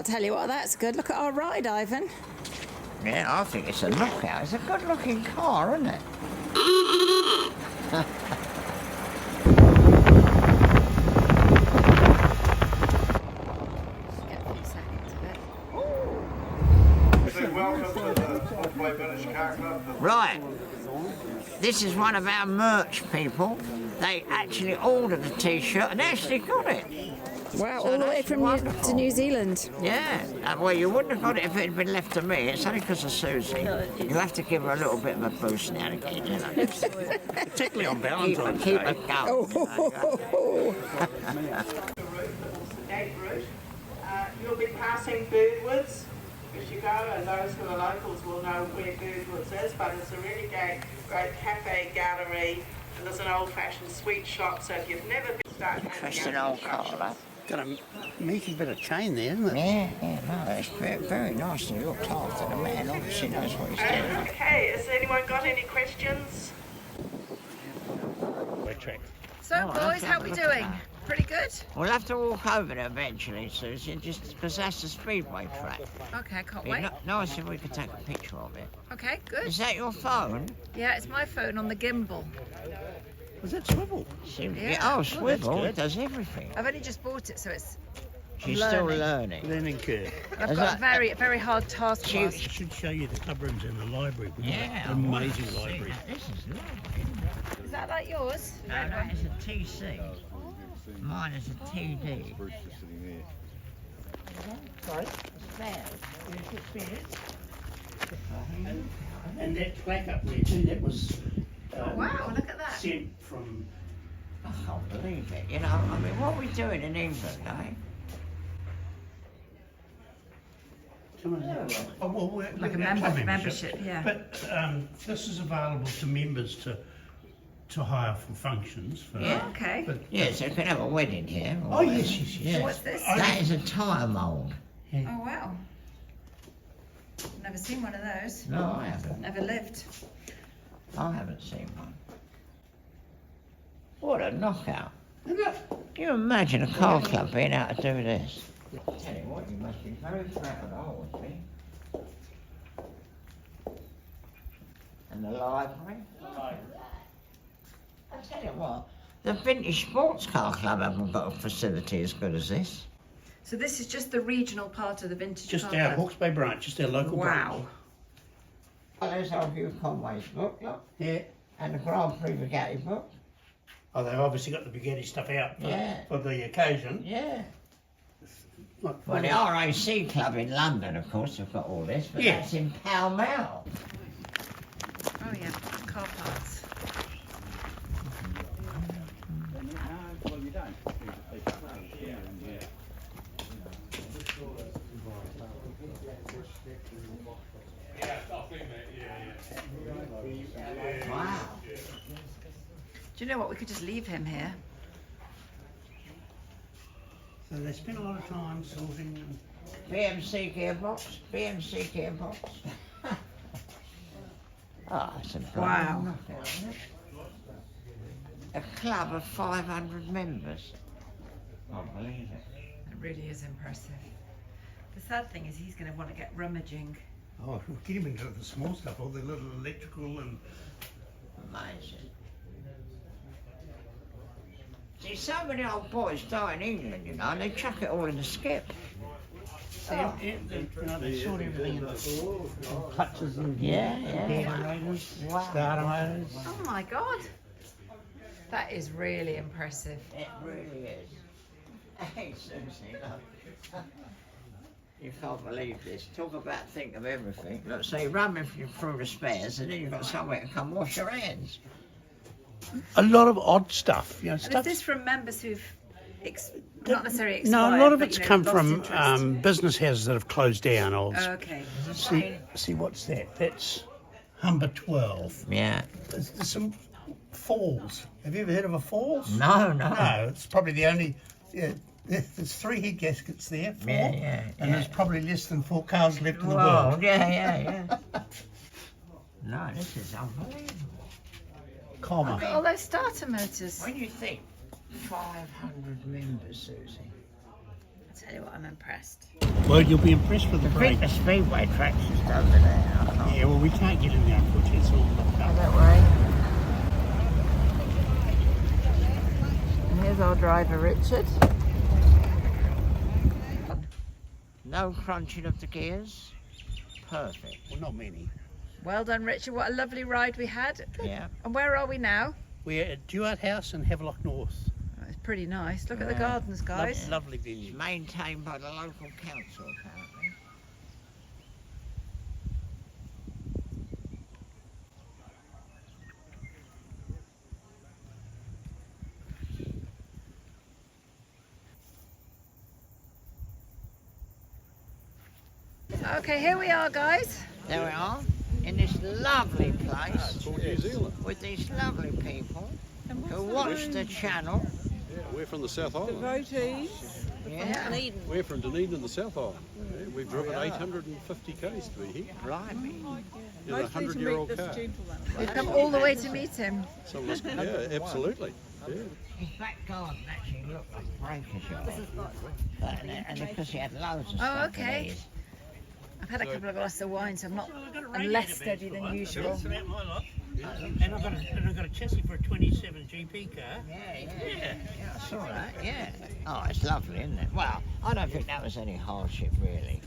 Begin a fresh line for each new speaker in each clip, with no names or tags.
tell you what, that's good. Look at our ride, Ivan.
Yeah, I think it's a knockout. It's a good-looking car, isn't it?
Get a few seconds of it.
Welcome to the Hawke Village Car Club.
Right. This is one of our merch people. They actually ordered a T-shirt and actually got it.
Wow,
So
all the way
that's
from
wonderful.
to New Zealand.
Yeah. Well, you wouldn't have got it if it had been left to me. It's only because of Susie. You have to give her a little bit of a boost now and again, you know.
Particularly on Valentine's
Keep
Day.
her going.
Gate route. You'll be passing Birdwoods as you go, and those who are locals will know where Birdwoods is, but it's a really great cafe, gallery, and there's an old-fashioned sweet shop, so if you've never been starting...
Interesting old car, that.
Got a meaty bit of chain there, isn't it?
Yeah, no, it's very, very nicely looked after. The man obviously knows what he's doing.
Okay, has anyone got any questions?
So, boys, how are we doing? Pretty good?
We'll have to walk over there eventually, Susie, just because that's the speedway track.
Okay, can't
It'd
wait.
be nice if we could take a picture of it.
Okay, good.
Is that your phone?
Yeah, it's my phone on the gimbal.
Was that swivel?
Yeah.
Oh, swivel,
good.
it does everything.
I've only just bought it, so it's...
She's
learning.
still learning.
Learning curve.
I've
Is
got
that-
a very, very hard task.
I should show you the club rooms in the library. We've got
Yeah.
an amazing
I wanna see
library.
that. This is lovely.
Is that like yours?
No, that is a TC. Mine is a TD.
Sorry?
Stairs.
And that plaque up there too, that was
Wow, look at that.
sent from...
I can't believe it. You know, I mean, what are we doing in England, eh?
Oh, well, we're
Like a
club
membership, yeah.
But this is available to members to hire for functions. For,
Yeah.
Okay.
But,
Yeah, so you can have a wedding here. or
oh, yes,
whatever.
yes, yes.
Yeah.
What's this?
That is a tyre mould.
Oh, wow. Never seen one of those.
No, I haven't.
Never lived.
I haven't seen one. What a knockout. Can you imagine a car club being able to do this? I tell you what, you must be very proud, I would be. And the library. I tell you what, the Vintage Sports Car Club haven't got a facility as good as this.
So this is just the regional part of the vintage
just
car
our
club.
Hawke's Bay branch, just our local branch.
Wow.
Oh, there's our Hugh Conway's book, look.
Yeah.
And the Grand Prix Bugatti book.
Oh, they've obviously got the Bugatti stuff out for the occasion.
Yeah.
Like,
Well, the RAC Club in London, of course, have got all this, but
Yeah.
that's in Pall Mall.
Oh yeah, car parts.
Wow.
Do you know what? We could just leave him here.
So they spend a lot of time sorting.
BMC gearbox, BMC gearbox. Oh, it's a
Wow.
knockout, isn't it? A club of 500 members. I believe it.
It really is impressive. The sad thing is he's going to want to get rummaging.
Oh, we'll get him into the small stuff, all the little electrical and...
Amazing. See, so many old boys die in England, you know, and they chuck it all in the skip.
They sort everything into clutches and
Yeah. Wow.
starter motors.
Oh my God. That is really impressive.
It really is. Hey, Susie, look. You can't believe this. Talk about think of everything. Look, so you run through the spares and then you've got somewhere to come wash your hands.
A lot of odd stuff, you know,
And
stuff.
is this from members who've not necessarily expired?
No, a lot of
but,
it's
you know,
come
lost
from
interest?
business houses that have closed down.
Oh, okay.
See what's that? That's Humber 12.
Yeah.
There's some falls. Have you ever heard of a falls?
No.
No, it's probably the only. Yeah, there's 3 head gaskets there, 4, and there's probably less than 4 cars left in the world.
Yeah. No, this is unbelievable.
Comma.
Look at all those starter motors.
When you think 500 members, Susie.
I tell you what, I'm impressed.
Well, you'll be impressed with the
I think
brake.
the speedway track's just over there. I don't know.
Yeah, well, we can't get in there, unfortunately. It's all blocked up.
Don't worry. And here's our driver, Richard.
No crunching of the gears. Perfect.
Well, not many.
Well done, Richard. What a lovely ride we had.
Yeah.
And where are we now?
We're at Duart House in Havelock North.
Oh, it's pretty nice. Look at the
Yeah.
gardens, guys.
Lovely venue.
It's maintained by the local council, apparently.
Okay, here we are, guys.
There we are, in this lovely place,
Called New Zealand.
with these lovely people who watch the channel.
Yeah, we're from the South Island.
Yeah,
We're from Dunedin in the South Island. Yeah, we've driven 850 k's to be here
blimey.
in a 100-year-old car.
We've come all the way to meet him.
Some of us, yeah, absolutely. Yeah.
His back garden actually looked like a breaker shop. And because he had loads of
Oh,
stuff.
okay.
in his-
I've had a couple of glasses of wine, so I'm less steady than usual.
And I've got a chassis for a 27 GP car.
Yeah, I saw that, yeah. Oh, it's lovely, isn't it? Well, I don't think that was any hardship, really.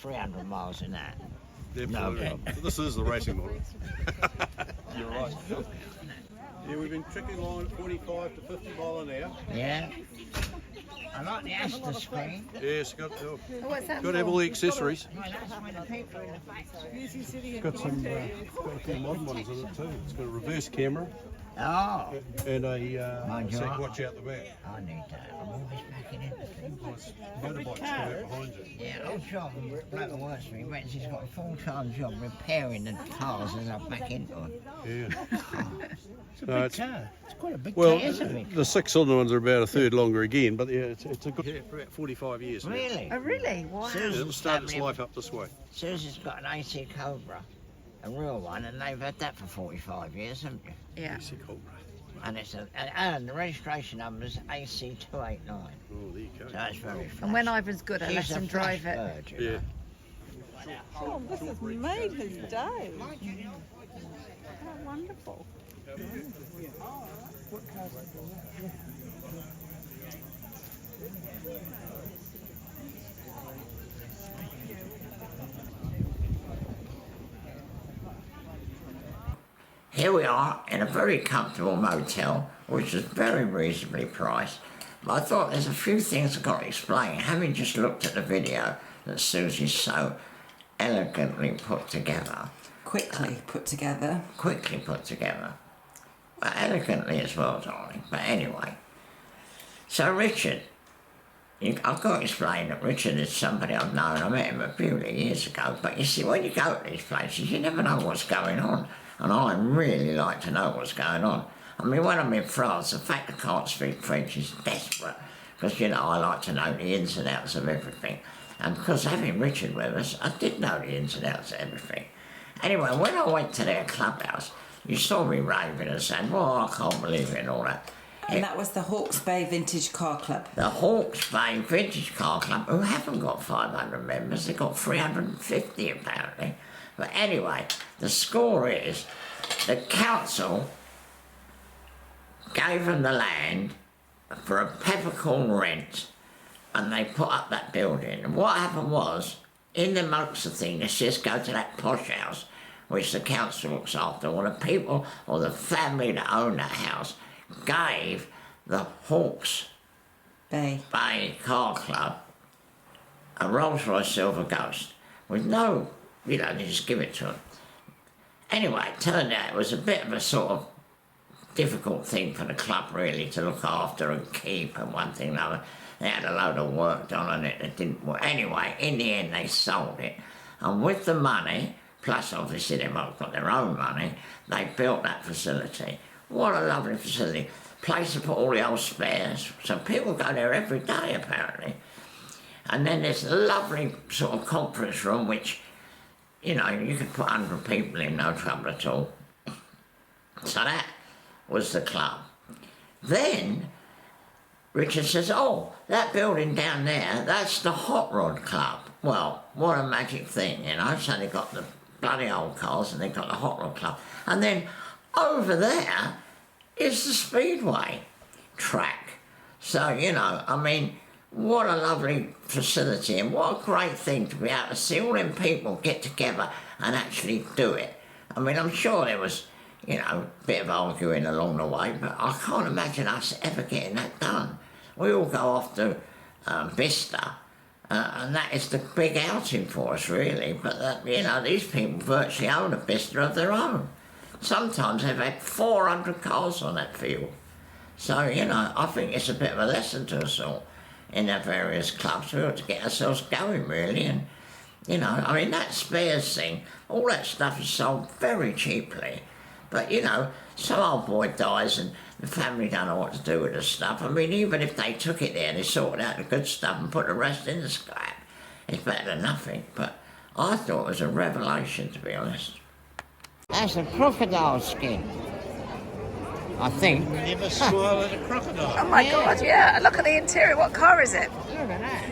300 miles in that.
Definitely.
No.
This is the racing model. You're right. Yeah, we've been tricking along at 45 to 50 mile an hour.
Yeah. I like the Astor screen.
Yes, got to
Oh, what's that
got to have
for?
all the accessories.
Well, that's when the people in the back.
Got some got a few modern ones in it too. It's got a reverse camera
Oh,
and a
Mind you,
sack watch out the back.
I need that. I'm always backing into things.
Motorbikes come out behind you.
Yeah, old John, bloke that works for me, reckons he's got a full-time job repairing the cars as I back into them.
Yeah.
It's a
No,
big
it's-
car. It's quite a big
Well,
It is a big
the 6-cylinder ones are about a third longer again, but yeah, it's a good. Yeah, for about 45 years. now.
Really?
Oh, really? Wow.
It'll start its life up this way.
Susie's got an AC Cobra, a real one, and they've had that for 45 years, haven't you?
Yeah.
AC Cobra.
And and the registration number's AC289.
Oh, there you go.
So that's very flash.
And when Ivan's good, I let
She's a
him drive
flash
it.
bird, you know.
Yeah.
Oh, this has made his day. How wonderful.
Here we are in a very comfortable motel, which is very reasonably priced. But I thought there's a few things I've got to explain, having just looked at the video that Susie's so elegantly put together.
Quickly put together.
Quickly put together. Well, elegantly as well, darling. But anyway. So Richard, I've got to explain that Richard is somebody I've known. I met him a few years ago. But you see, when you go to these places, you never know what's going on. And I really like to know what's going on. I mean, when I'm in France, the fact I can't speak French is desperate. Because, you know, I like to know the ins and outs of everything. And because having Richard with us, I did know the ins and outs of everything. Anyway, when I went to their clubhouse, you saw me raving and saying, well, I can't believe it and all that.
And that was the Hawke's Bay Vintage Car Club.
The Hawke's Bay Vintage Car Club, who haven't got 500 members, they've got 350 apparently. But anyway, the score is the council gave them the land for a peppercorn rent and they put up that building. And what happened was, in the amongst the thing, they just go to that posh house which the council looks after. Well, the people or the family that own that house gave the Hawke's
Bay.
Bay Car Club a Rolls Royce Silver Ghost with no, you know, they just give it to them. Anyway, it turned out it was a bit of a sort of difficult thing for the club really to look after and keep and one thing and another. They had a load of work done on it that didn't work. Anyway, in the end they sold it. And with the money, plus obviously they might have got their own money, they built that facility. What a lovely facility. Place to put all the old spares. So people go there every day apparently. And then there's a lovely sort of conference room which, you know, you could put 100 people in, no trouble at all. So that was the club. Then Richard says, oh, that building down there, that's the Hot Rod Club. Well, what a magic thing, you know. So they've got the bloody old cars and they've got the Hot Rod Club. And then over there is the Speedway track. So, you know, I mean, what a lovely facility and what a great thing to be able to see all them people get together and actually do it. I mean, I'm sure there was, you know, a bit of arguing along the way, but I can't imagine us ever getting that done. We all go off to Bicester, and that is the big outing for us, really. But, you know, these people virtually own a Bicester of their own. Sometimes they've had 400 cars on that field. So, you know, I think it's a bit of a lesson to us all in our various clubs. We ought to get ourselves going, really. And, you know, I mean, that spares thing, all that stuff is sold very cheaply. But, you know, some old boy dies and the family don't know what to do with the stuff. I mean, even if they took it there and they sorted out the good stuff and put the rest in the scrap, it's better than nothing. But I thought it was a revelation, to be honest. That's a crocodile skin, I think.
Never smile at a crocodile.
Oh my God, yeah. Look at the interior. What car is it?
Look at that.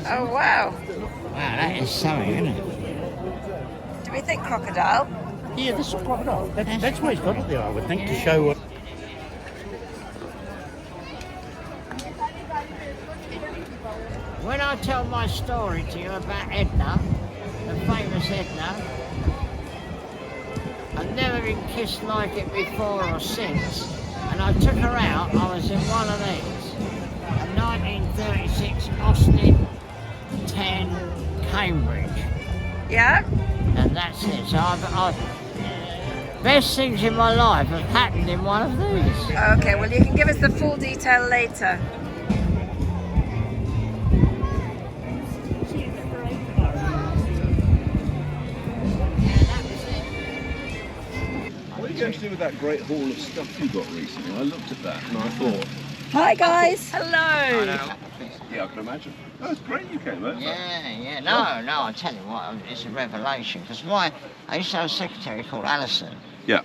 Oh, wow.
Wow, that is something, isn't it?
Do we think crocodile?
Yeah, this is a crocodile. That's why he's got it there, I would think, to show what.
When I tell my story to you about Edna, the famous Edna, I've never been kissed like it before or since, and I took her out, I was in one of these, a 1936 Austin 10 Cambridge.
Yeah?
And that's it. So best things in my life have happened in one of these.
Okay, well, you can give us the full detail later.
What are you going to do with that great haul of stuff you got recently? I looked at that and I thought,
Hi guys.
Hello.
yeah, I can imagine. Oh, it's great you came over.
Yeah. No, I'll tell you what, it's a revelation. Because I used to have a secretary called Alison.
Yeah.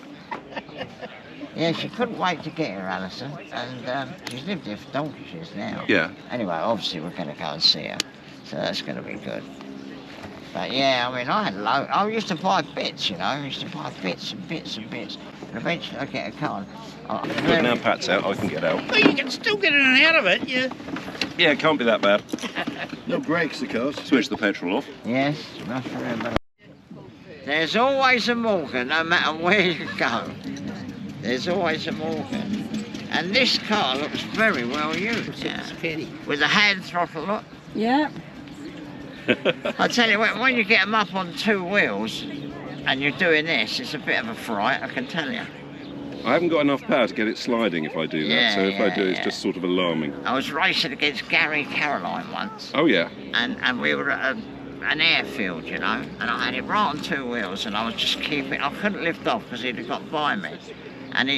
Yeah, she couldn't wait to get here, Alison. And she's lived here for donkey years now.
Yeah.
Anyway, obviously we're going to go and see her. So that's going to be good. But yeah, I mean, I used to buy bits, you know. I used to buy bits and bits and bits. And eventually I get a car.
But now Pat's out, I can get out.
Well, you can still get in and out of it, yeah.
Yeah, it can't be that bad.
No brakes, of course.
Switch the petrol off.
Yes, you must remember. There's always a Morgan, no matter where you go. There's always a Morgan. And this car looks very well used. Yeah. With a hand throttle, look.
Yeah.
I tell you what, when you get them up on two wheels and you're doing this, it's a bit of a fright, I can tell you.
I haven't got enough power to get it sliding if I do that,
Yeah,
so if I do,
yeah,
it's just sort of alarming.
I was racing against Gary Caroline once.
Oh yeah.
And we were at an airfield, you know, and I had it right on two wheels and I was just keeping, I couldn't lift off because he'd have got by me. And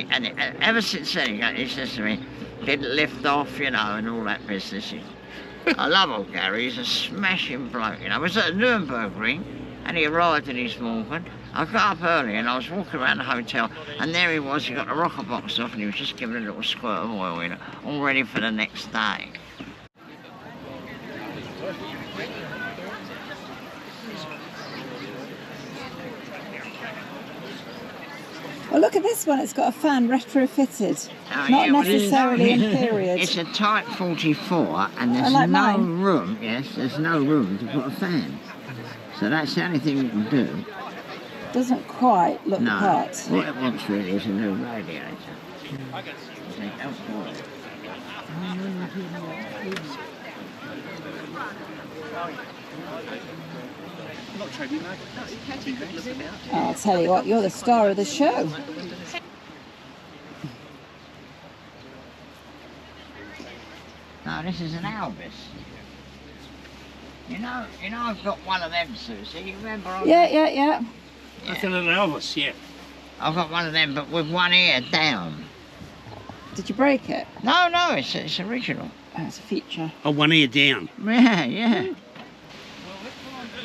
ever since then, he says to me, didn't lift off, you know, and all that business. I love old Gary, he's a smashing bloke, you know. I was at the Nuremberg Ring and he arrived in his Morgan. I got up early and I was walking around the hotel and there he was, he got the rocker box off and he was just giving a little squirt of oil in it, all ready for the next day.
Well, look at this one. It's got a fan retrofitted.
Oh,
Not
yeah, well,
necessarily in period.
It's a Type 44 and there's
like
no
mine.
room, yes, there's no room to put a fan. So that's the only thing you can do.
Doesn't quite look the
No,
part.
what it wants really is a new radiator.
I'll tell you what, you're the star of the show.
No, this is an Albus. You know, I've got one of them, Susie. You remember?
Yeah.
That's a little Elvis, yeah.
I've got one of them, but with one ear down.
Did you break it?
No, it's original.
Oh, it's a feature.
Oh, one ear down.
Yeah.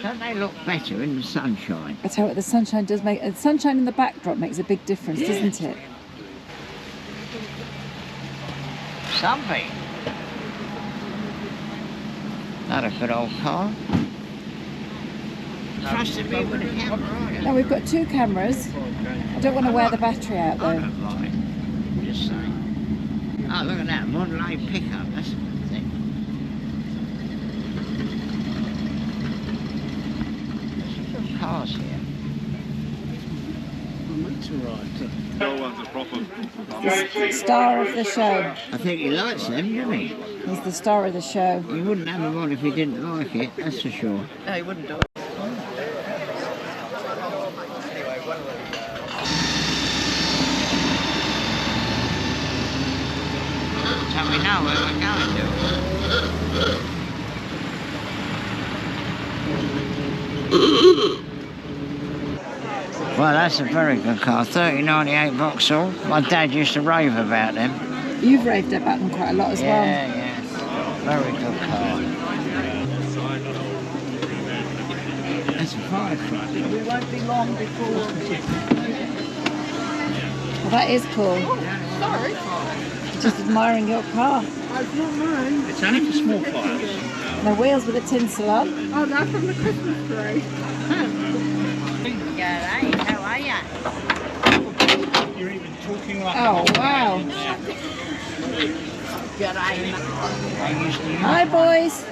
Don't they look better in the sunshine?
I tell you what, the sunshine does make. The sunshine in the backdrop makes a big difference, doesn't it?
something. Not a good old car. Trusted me with a camera, are you?
No, we've got 2 cameras. I don't want to wear the battery out
I
though.
don't mind. Just saying. Oh, look at that Model A pickup. That's a good thing. There's some good cars here.
No one's a proper.
The star of the show.
I think he likes them, doesn't he?
He's the star of the show.
He wouldn't have them on if he didn't like it, that's for sure.
No, he wouldn't do it.
So we know where we're going to. Well, that's a very good car. 3098 Vauxhall. My dad used to rave about them.
You've raved about them quite a lot as well.
Yeah. Very good car. That's a firefighter.
We won't be long before.
Well, that is cool.
Sorry.
Just admiring your car.
It's not mine.
It's only for small fires.
The wheels with the tinsel on.
Oh, that's from the Christmas tree.
G'day, how are ya?
You're even talking like
Oh, wow.
G'day.
Hi, boys.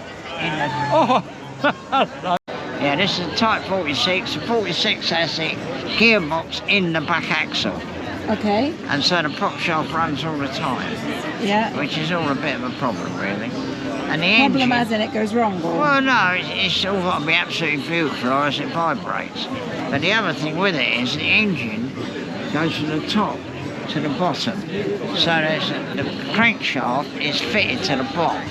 Yeah, this is a Type 46. The 46 has the gearbox in the back axle.
Okay.
And so the prop shaft runs all the time,
Yeah.
which is all a bit of a problem, really. And the
Problem
engine...
as in it goes wrong, or?
Well, no, it's all got to be absolutely beautiful or else it vibrates. But the other thing with it is the engine goes from the top to the bottom. So the crankshaft is fitted to the block.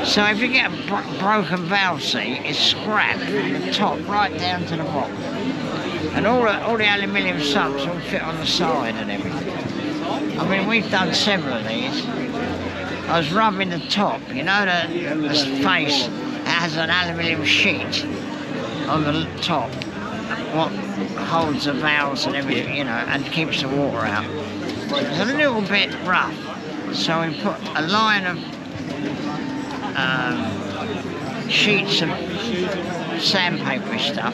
So if you get a broken valve seat, it's scrapped from the top right down to the bottom. And all the aluminium subs all fit on the side and everything. I mean, we've done several of these. I was rubbing the top, you know, the face has an aluminium sheet on the top, what holds the valves and everything, you know, and keeps the water out. It's a little bit rough, so we put a line of sheets of sandpaper stuff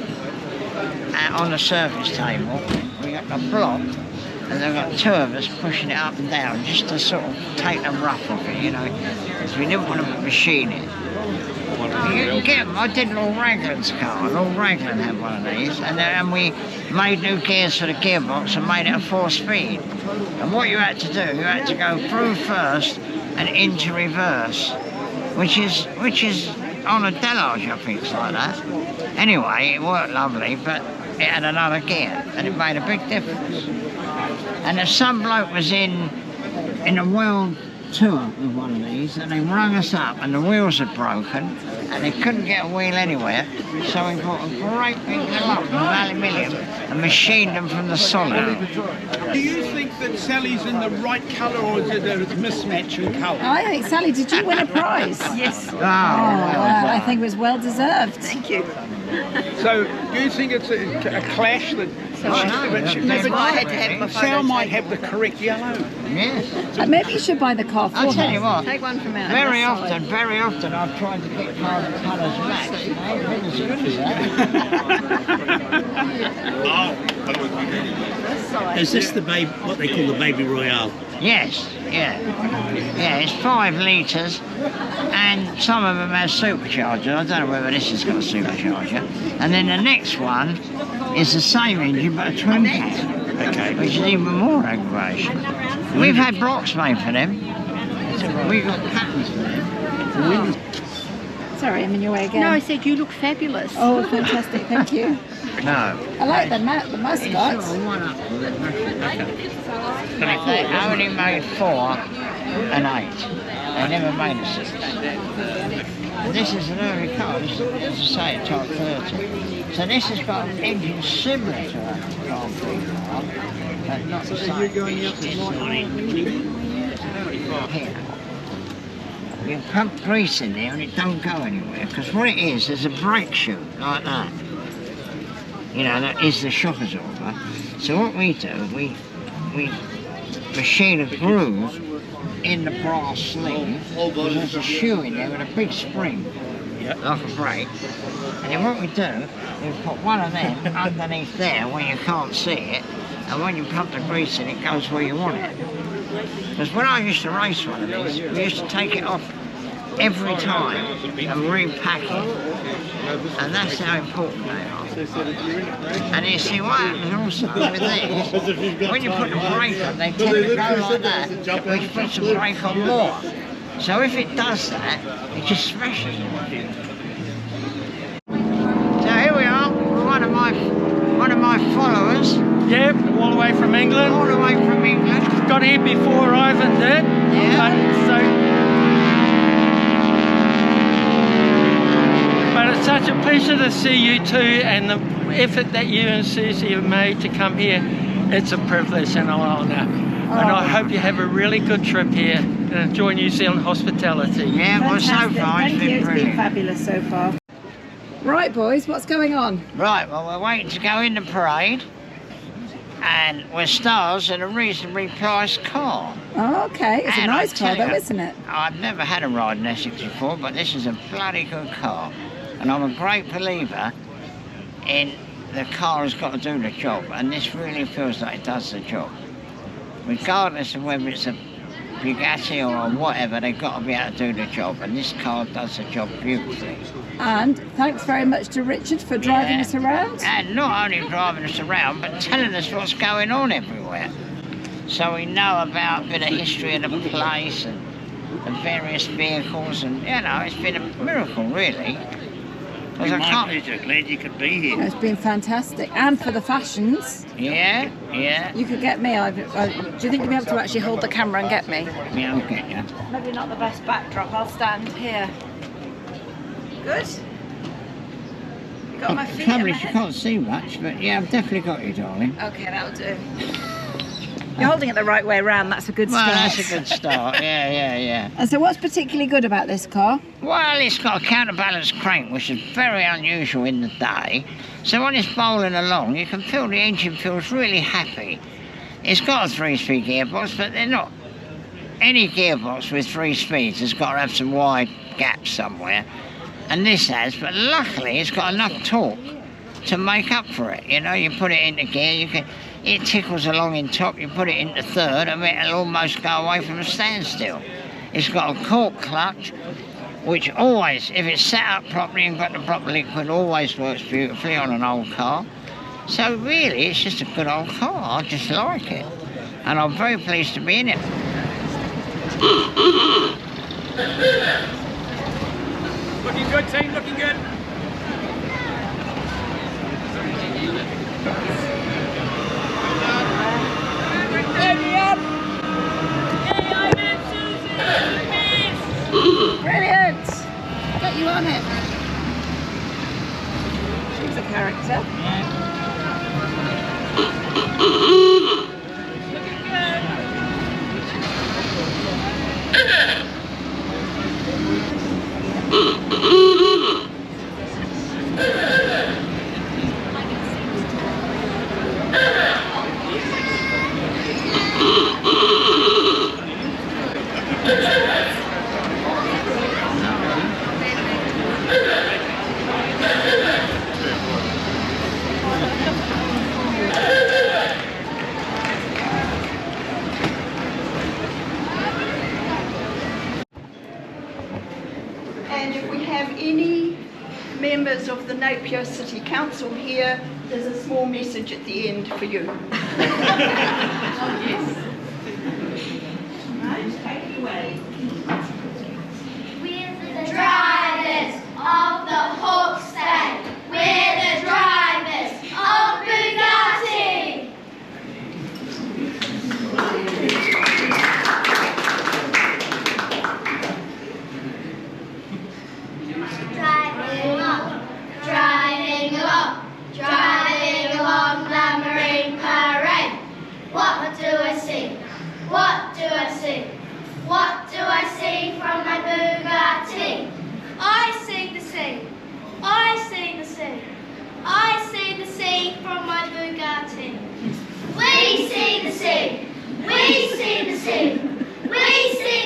on the surface table. We got a block, and they've got 2 of us pushing it up and down just to sort of take the rough off it, you know, because we didn't want to machine it. You can get them. I did Lord Raglan's car. Lord Raglan had one of these, and we made new gears for the gearbox and made it a 4-speed. And what you had to do, you had to go through first and into reverse, which is on a Delage, I think, it's like that. Anyway, it worked lovely, but it had another gear, and it made a big difference. And if some bloke was in a world tour with one of these, and they rung us up, and the wheels had broken, and they couldn't get a wheel anywhere, so we bought a great big lump of aluminium and machined them from the solid.
Do you think that Sally's in the right colour, or is it a mismatch in colour?
I think, Sally, did you win a prize?
Yes.
Oh,
Well, I think it was well deserved.
Thank you.
So, do you think it's a clash that
no,
I had to have my
Sal might have the correct yellow?
Yes.
Maybe you should buy the car for
I'll tell you
her.
what,
Take one from out.
very often I've tried to get cars colours matched. They ain't been as good as that.
Is this the what they call the Baby Royale?
Yes, yeah. Yeah, it's 5 litres, and some of them have supercharger. I don't know whether this has got a supercharger. And then the next one is the same engine but a twin cat,
Okay.
which is even more aggravation. We've had blocks made for them. We've got patterns for them.
Sorry, I'm in your way again.
No, I said you look fabulous.
Oh, fantastic, thank you.
No.
I like the mascots.
One up. They only made 4 and 8. They never made a 6. And this is an early car. This is, as I say, a Type 30. So this has got an engine similar to a car 3 car, but not the same. You're going up here. You pump grease in there and it don't go anywhere, because what it is, there's a brake shoe like that. You know, that is the shock absorber. So what we do, we machine a groove in the brass sleeve, there's a shoe in there with a big spring, like a brake. And then what we do is put one of them underneath there where you can't see it, and when you pump the grease in, it goes where you want it. Because when I used to race one of these, we used to take it off every time and repack it, and that's how important they are. And you see what happens also with these, when you put the brake on, they tend to go like that, which puts the brake on more. So if it does that, it just smashes it. So here we are, one of my followers.
Yep, all the way from England.
All the way from England.
Got here before Ivan did.
Yeah.
But it's such a pleasure to see you two, and the effort that you and Susie have made to come here. It's a privilege and an honour. And I hope you have a really good trip here and enjoy New Zealand hospitality.
Yeah, well, so far
Thank you. It's been fabulous so far.
Right, boys, what's going on?
Right, well, we're waiting to go in the parade, and we're stars in a reasonably priced car.
Oh, okay. It's a nice car though, isn't it?
I've never had a ride in Essex before, but this is a bloody good car. And I'm a great believer in the car has got to do the job, and this really feels like it does the job. Regardless of whether it's a Bugatti or whatever, they've got to be able to do the job, and this car does the job beautifully.
And thanks very much to Richard for driving us around.
And not only driving us around, but telling us what's going on everywhere. So we know about a bit of history of the place and the various vehicles, and you know, it's been a miracle really.
It's my pleasure, glad you could be here.
It's been fantastic. And for the fashions.
Yeah, yeah.
You could get me. Do you think you'll be able to actually hold the camera and get me?
Yeah, I'll get you.
Maybe not the best backdrop. I'll stand here. Good? You got my feet in
Probably you can't see much, but yeah, I've definitely got you, darling.
Okay, that'll do. You're holding it the right way around, that's a good start.
Well, that's a good start, yeah.
And so what's particularly good about this car?
Well, it's got a counterbalance crank, which is very unusual in the day. So when it's bowling along, you can feel the engine feels really happy. It's got a 3-speed gearbox, but they're not. Any gearbox with 3 speeds has got to have some wide gaps somewhere. And this has, but luckily it's got enough torque to make up for it. You know, you put it into gear, it tickles along in top, you put it into third, and it'll almost go away from a standstill. It's got a cork clutch, which always, if it's set up properly and got the proper liquid, always works beautifully on an old car. So really, it's just a good old car. I just like it. And I'm very pleased to be in it.
Looking good, team, looking good.
Brilliant! Get you on it. She's a character.
And if we have any members of the Napier City Council here, there's a small message at the end for you. Yes. Right, take it away.
We're the drivers of the Hawke State. We're the drivers of Bugatti. Driving along the Marine Parade. What do I see? What do I see? What do I see from my Bugatti? I see the sea. I see the sea. I see the sea from my Bugatti. We see the sea. We see the sea. We see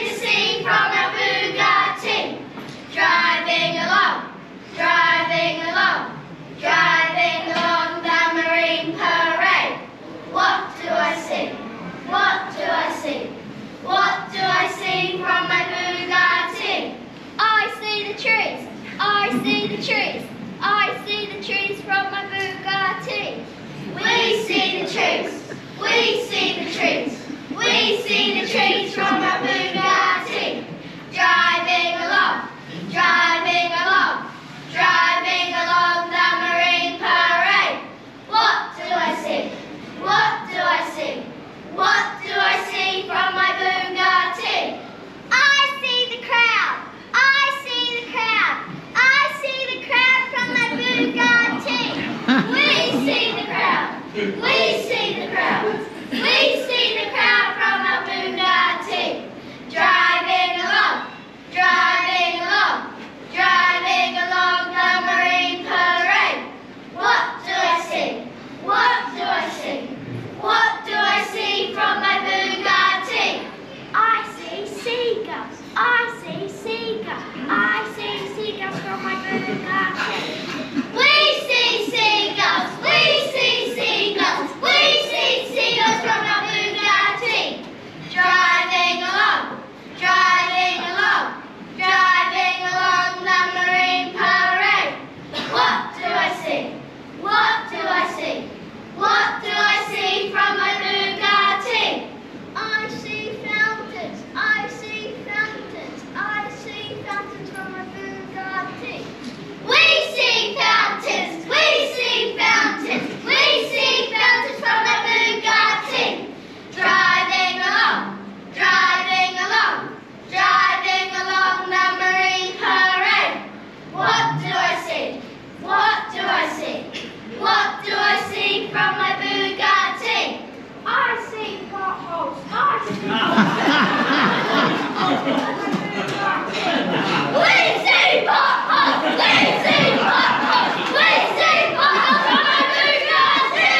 see the crowd. We see the crowd from our Bugatti. Driving along, driving along, driving along the Marine Parade. What do I see? What do I see? What do I see from my Bugatti? I see seagulls. I see seagulls. I see seagulls from my Bugatti. We see seagulls. We see seagulls. We see seagulls from our Bugatti. Driving along, driving along, driving along the Marine Parade. What do I see? What do I see? What do I see from my Bugatti? I see fountains. I see fountains. I see fountains from my Bugatti. We see fountains. We see fountains. We see fountains from my Bugatti. Driving along, driving along, driving along the Marine Parade. What do I see? What do I see? What do I see from my Bugatti? I see potholes. I see We see potholes. We see potholes. We see potholes from my Bugatti.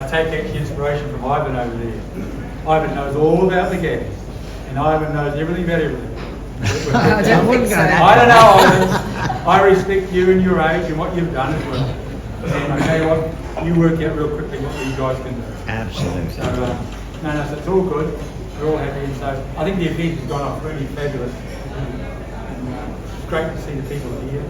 I take actually inspiration from Ivan over there. Ivan knows all about the gas, and Ivan knows everything about everything.
I don't think so.
I don't know, Ivan. I respect you and your age and what you've done as well. And I tell you what, you work out real quickly what you guys can do.
Absolutely.
So, no, so it's all good. We're all happy, and so I think the event has gone off really fabulous. And, it's great to see the people here.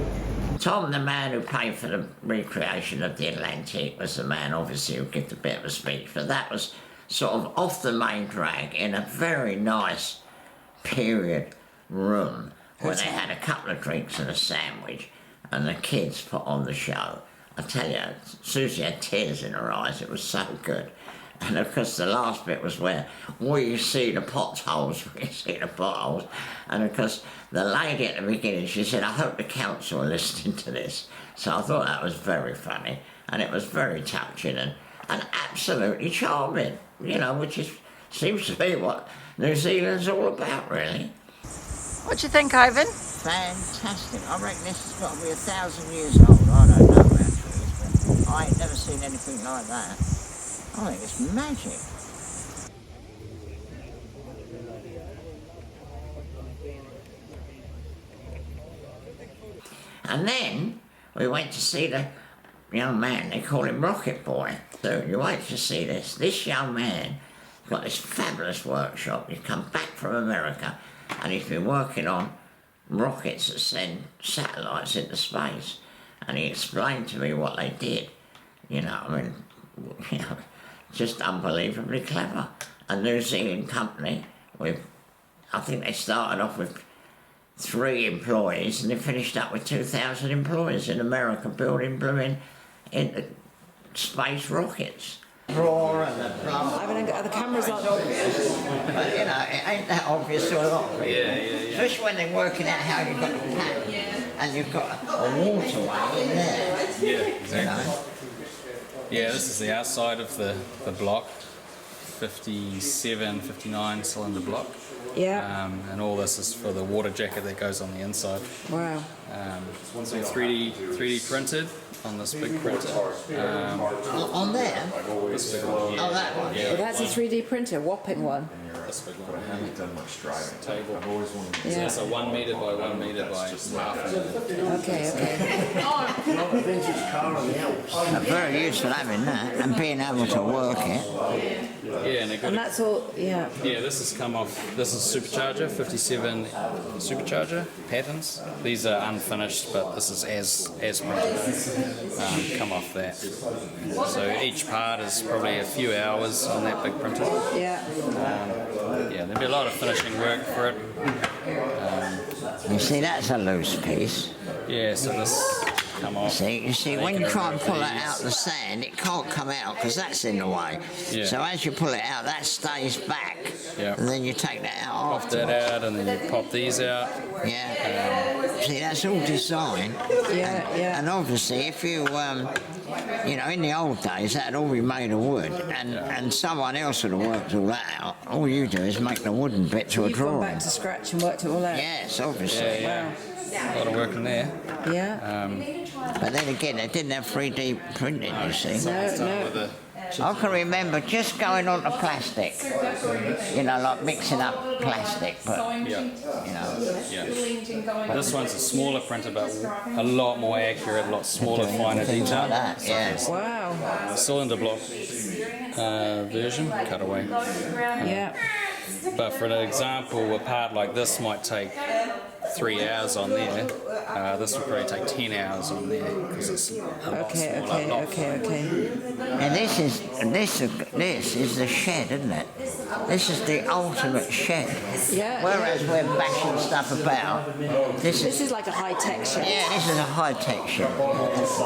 Tom, the man who paid for the recreation of the Atlantic, was the man obviously who gave the bit of a speech, but that was sort of off the main drag in a very nice period room where they had a couple of drinks and a sandwich, and the kids put on the show. I tell you, Susie had tears in her eyes, it was so good. And of course the last bit was where you see the potholes, we see the potholes, and of course the lady at the beginning, she said, I hope the council are listening to this. So I thought that was very funny, and it was very touching and absolutely charming, you know, which seems to be what New Zealand's all about, really.
What do you think, Ivan?
Fantastic. I reckon this has got to be 1,000 years old. I don't know actually, but I ain't never seen anything like that. I think it's magic. And then we went to see the young man, they call him Rocket Boy. So you wait to see this. This young man got this fabulous workshop. He's come back from America and he's been working on rockets that send satellites into space. And he explained to me what they did. You know, I mean, you know, just unbelievably clever. A New Zealand company with, I think they started off with 3 employees and they finished up with 2,000 employees in America building blooming into space rockets. Roar and the blah.
The cameras aren't
obvious. But you know, it ain't that obvious to a lot of people. Especially when they're working out how you've got to pack and you've got a waterway in there.
Yeah, exactly.
You know?
Yeah, this is the outside of the block, 57, 59 cylinder block.
Yeah.
And all this is for the water jacket that goes on the inside.
Wow.
So 3D printed on this big printer.
On there?
This big one.
Oh, that one.
Well, that's a 3D printer, whopping one.
This big one.
I haven't done much driving.
Table.
I've always wanted to.
So it's a 1 metre by 1 metre by half a metre.
Okay.
Not a vintage car on the Alps.
I'm very used to having that and being able to work it.
Yeah,
And that's all, yeah.
Yeah, this has come off, this is supercharger, 57 supercharger patterns. These are unfinished, but this is as printed, come off that. So each part is probably a few hours on that big printer.
Yeah.
Yeah, there'll be a lot of finishing work for it.
You see, that's a loose piece.
Yeah, so this come off.
You see, when you try and pull it out the sand, it can't come out because that's in the way.
Yeah.
So as you pull it out, that stays back.
Yeah.
And then you take that out
Pop that out and then you pop these out.
Yeah. See, that's all design.
Yeah.
And obviously, if you, you know, in the old days, that'd all be made of wood, and someone else would have worked all that out. All you do is make the wooden bit to a
You've gone
drawing.
back to scratch and worked it all out.
Yes, obviously.
Yeah. A lot of work in there.
Yeah.
But then again, they didn't have 3D printing, you see.
No.
I can remember just going on to plastic, you know, like mixing up plastic, but, you know.
Yeah. This one's a smaller printer, but a lot more accurate, a lot smaller, finer
things
detail.
like that, yeah.
Wow.
Cylinder block version, cutaway.
Yeah.
But for an example, a part like this might take 3 hours on there. This would probably take 10 hours on there because it's a lot smaller.
Okay.
And this is the shed, isn't it? This is the ultimate shed.
Yeah.
Whereas we're bashing stuff about, this
is like a high-tech shed.
Yeah, this is a high-tech shed.
Is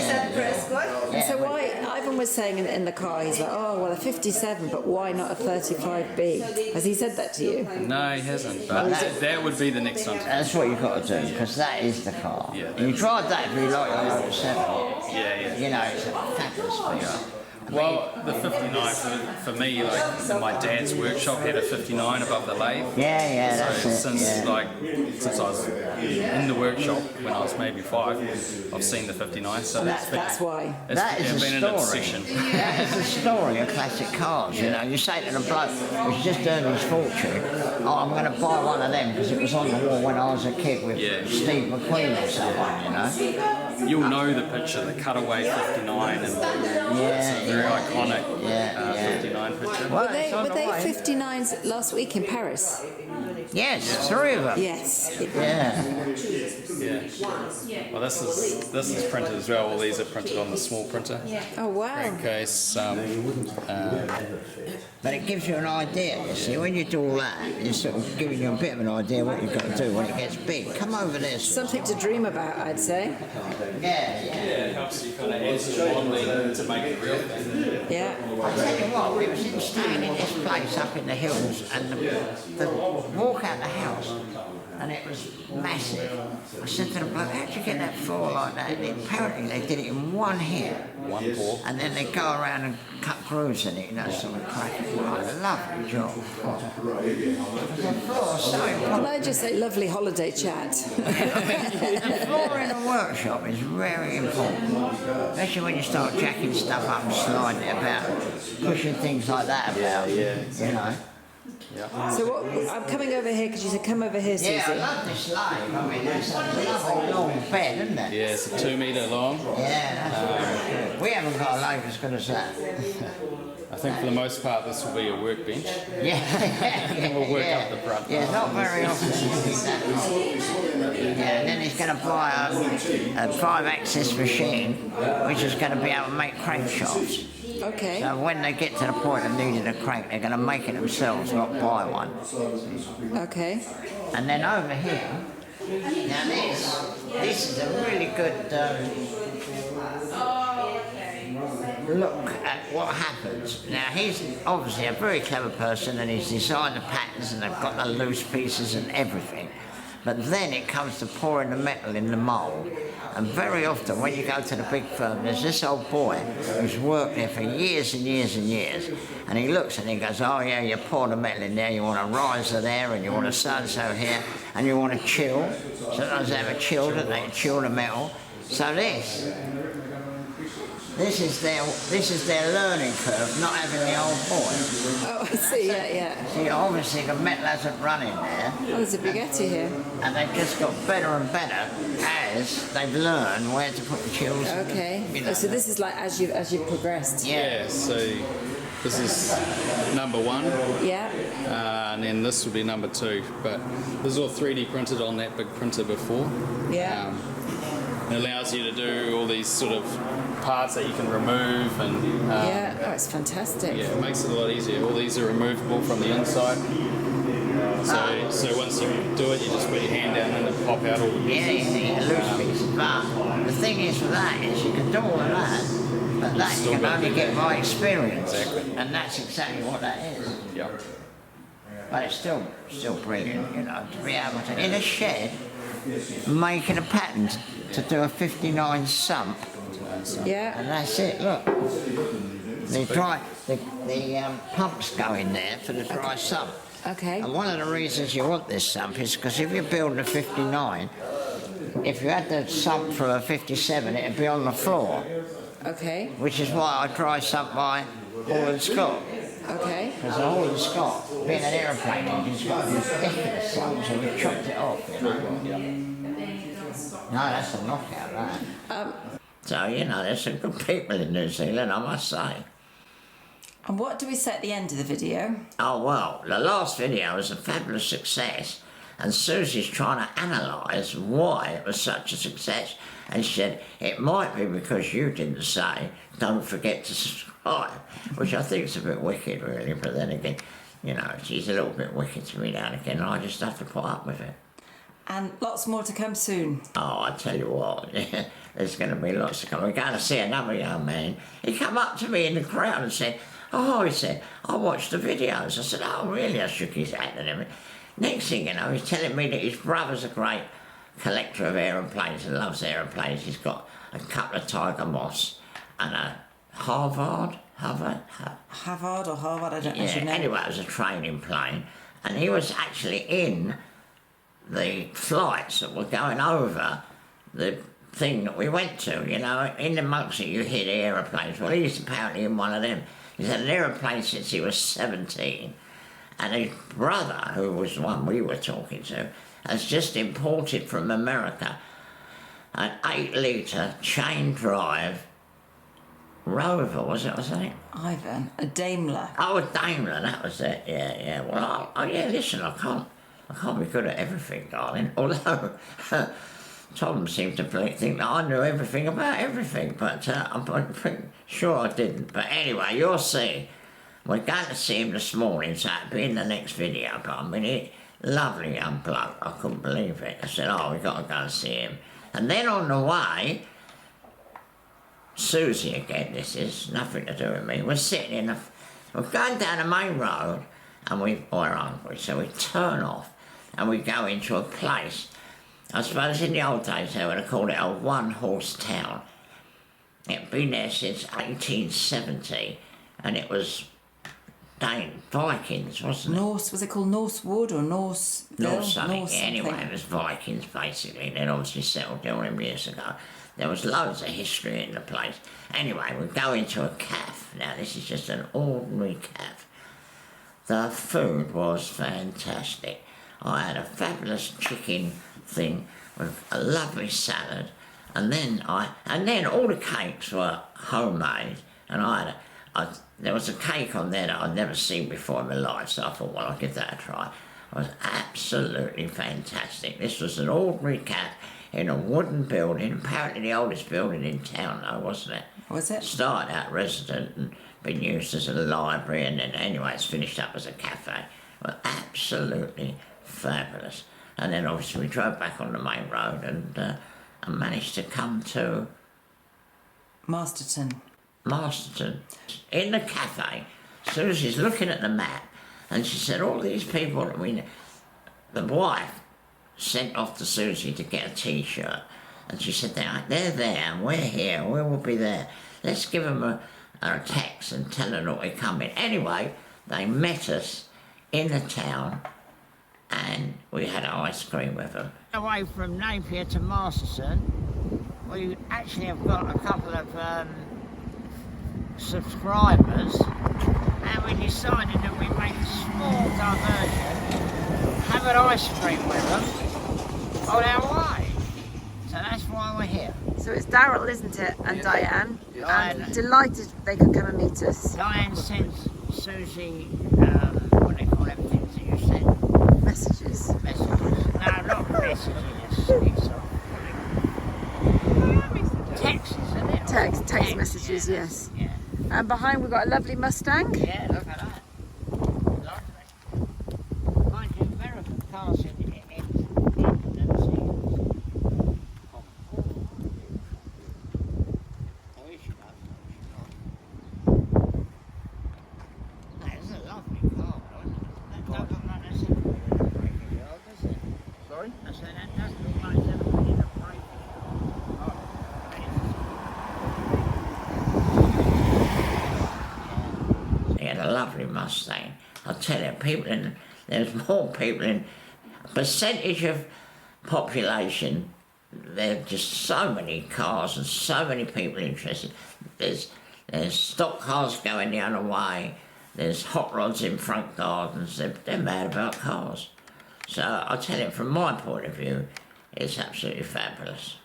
that press good? So why, Ivan was saying in the car, he's like, oh, well, a 57, but why not a 35B? Has he said that to you?
No, he hasn't. But that would be the next one.
That's what you've got to do, because that is the car. Yeah. You drive that if you like your Motor 7.
Yeah.
You know, it's a fabulous car.
Well, the 59 for me, like my dad's workshop had a 59 above the lathe.
Yeah, that's it.
Since I was in the workshop when I was maybe 5, I've seen the 59. So
that's why.
That is
been
a
an
story.
obsession.
That is the story of classic cars. You know, you say to the bloke who's just earned his fortune, "Oh, I'm going to buy one of them because it was on the wall when I was a kid with Steve McQueen or someone." You know.
You'll know the picture, the cutaway 59, and it's a very iconic 59 picture.
Were they 59s last week in Paris?
Yes, 3 of them.
Yes.
Yeah. Well, this is printed as well. All these are printed on the small printer.
Oh wow.
In case.
But it gives you an idea, you see, when you do all that, it's sort of giving you a bit of an idea what you've got to do when it gets big. Come over there.
Something to dream about, I'd say.
Yeah,
it helps you kind of add to the modelling to make it real.
Yeah. I tell you what, we was staying in this place up in the hills, and the walk out the house, and it was massive. I said to the bloke, how'd you get that floor like that? And apparently they did it in one hit.
One pour.
And then they go around and cut grooves in it, you know, sort of cracking. What a lovely job. The floor's so important.
Can I just say lovely holiday chat?
The floor in a workshop is very important. Especially when you start jacking stuff up and sliding it about, pushing things like that about, you know.
So what, I'm coming over here because you said come over here, Susie.
Yeah, I love this lathe. I mean, it's a lovely long bed, isn't it?
Yeah, it's a 2 metre long.
Yeah, that's very good. We haven't got a lathe as good as that.
I think for the most part this will be a workbench.
Yeah.
We'll work up the front.
Yeah, not very often you see that. Yeah, and then he's going to buy a 5-axis machine, which is going to be able to make crankshafts.
Okay.
So when they get to the point of needing a crank, they're going to make it themselves, not buy one.
Okay.
And then over here, now this is a really good look at what happens. Now he's obviously a very clever person, and he's designed the patterns, and they've got the loose pieces and everything. But then it comes to pouring the metal in the mould. And very often when you go to the big firm, there's this old boy who's worked there for years and years and years. And he looks and he goes, oh yeah, you pour the metal in there, you want a riser there, and you want a so-and-so here, and you want a chill. Sometimes they have a chill, don't they? Chill the metal. So this is their learning curve, not having the old boy.
Oh, I see, yeah.
See, obviously the metal hasn't run in there.
Oh, there's a Bugatti here.
And they've just got better and better as they've learned where to put the chills.
Okay.
You know.
Oh, so this is like as you've progressed.
Yeah, so this is number 1.
Yeah.
And then this would be number 2. But this is all 3D printed on that big printer before.
Yeah.
It allows you to do all these sort of parts that you can remove, and
yeah, it's fantastic.
Yeah, it makes it a lot easier. All these are removable from the inside. So once you do it, you just put your hand down and it'll pop out all the pieces.
Yeah, loose pieces. But the thing is with that is you can do all of that, but that you can only get by experience.
Exactly.
And that's exactly what that is.
Yep.
But it's still brilliant, you know, to be able to, in a shed, making a pattern to do a 59 sump.
Yeah.
And that's it, look. The pumps go in there for the dry sump.
Okay.
And one of the reasons you want this sump is because if you're building a 59, if you had the sump from a 57, it'd be on the floor.
Okay.
Which is why I dry sump my Hall & Scott.
Okay.
Because the Hall & Scott, being an aeroplane engine's got a ridiculous sump, so we chopped it off, you know. No, that's a knockout, that. So, you know, there's some good people in New Zealand, I must say.
And what do we say at the end of the video?
Oh, well, the last video was a fabulous success, and Susie's trying to analyse why it was such a success. And she said, it might be because you didn't say, don't forget to subscribe, which I think is a bit wicked, really, but then again, you know, she's a little bit wicked to me now and again, and I just have to put up with it.
And lots more to come soon.
Oh, I tell you what, there's going to be lots to come. We're going to see another young man. He come up to me in the crowd and said, oh, he said, I watched the videos. I said, oh, really? I shook his hand and everything. Next thing you know, he's telling me that his brother's a great collector of aeroplanes and loves aeroplanes. He's got a couple of Tiger Moss and a Harvard, I don't know. Anyway, it was a training plane, and he was actually in the flights that were going over the thing that we went to, you know. In the months that you hear the aeroplanes, well, he's apparently in one of them. He's had an aeroplane since he was 17, and his brother, who was the one we were talking to, has just imported from America an 8-litre chain drive Rover, was it?
Ivan, a Daimler.
Oh, a Daimler, that was it. Yeah. Well, yeah. Listen, I can't be good at everything, darling. Although Tom seemed to think that I knew everything about everything, but I'm pretty sure I didn't. But anyway, you'll see. We're going to see him this morning, so it'll be in the next video. But I mean, lovely young bloke. I couldn't believe it. I said, oh, we've got to go and see him. And then on the way, Susie again, this is nothing to do with me, we're sitting we're going down the main road, and we're hungry, so we turn off and we go into a place. I suppose in the old days they would have called it a one-horse town. It'd been there since 1870, and it was Vikings, wasn't it?
Was it called Norse Wood or Norse?
Norse something. Anyway, it was Vikings basically. They'd obviously settled down years ago. There was loads of history in the place. Anyway, we go into a cafe. Now, this is just an ordinary cafe. The food was fantastic. I had a fabulous chicken thing with a lovely salad, and then all the cakes were homemade. And there was a cake on there that I'd never seen before in my life, so I thought, well, I'll give that a try. It was absolutely fantastic. This was an ordinary cafe in a wooden building, apparently the oldest building in town though, wasn't it?
Was it?
Started out resident and been used as a library, and then anyway it's finished up as a cafe. Well, absolutely fabulous. And then obviously we drove back on the main road and managed to come to
Masterton.
In the cafe, Susie's looking at the map and she said, all these people that we know, the wife sent off to Susie to get a t-shirt, and she said, they're there and we're here, we will be there. Let's give them a text and tell them that we're coming. Anyway, they met us in the town and we had ice cream with them. Away from Napier to Masterton, we actually have got a couple of subscribers, and we decided that we'd make a small diversion, have an ice cream with them on our way. So that's why we're here.
So it's Daryl, isn't it, and Diane? And delighted they could come and meet us.
Diane sends Susie, what do they call them things that you send?
Messages.
No, not messages. Texts, isn't it?
Text messages, yes.
Yeah.
And behind we've got a lovely Mustang.
Yeah, look at that. Mind you, American cars in That is a lovely car, isn't it? That doesn't run a lovely Mustang. I tell you, there's more people in percentage of population. There are just so many cars and so many people interested. There's stock cars going the other way. There's hot rods in front gardens. They're mad about cars. So I tell you, from my point of view, it's absolutely fabulous.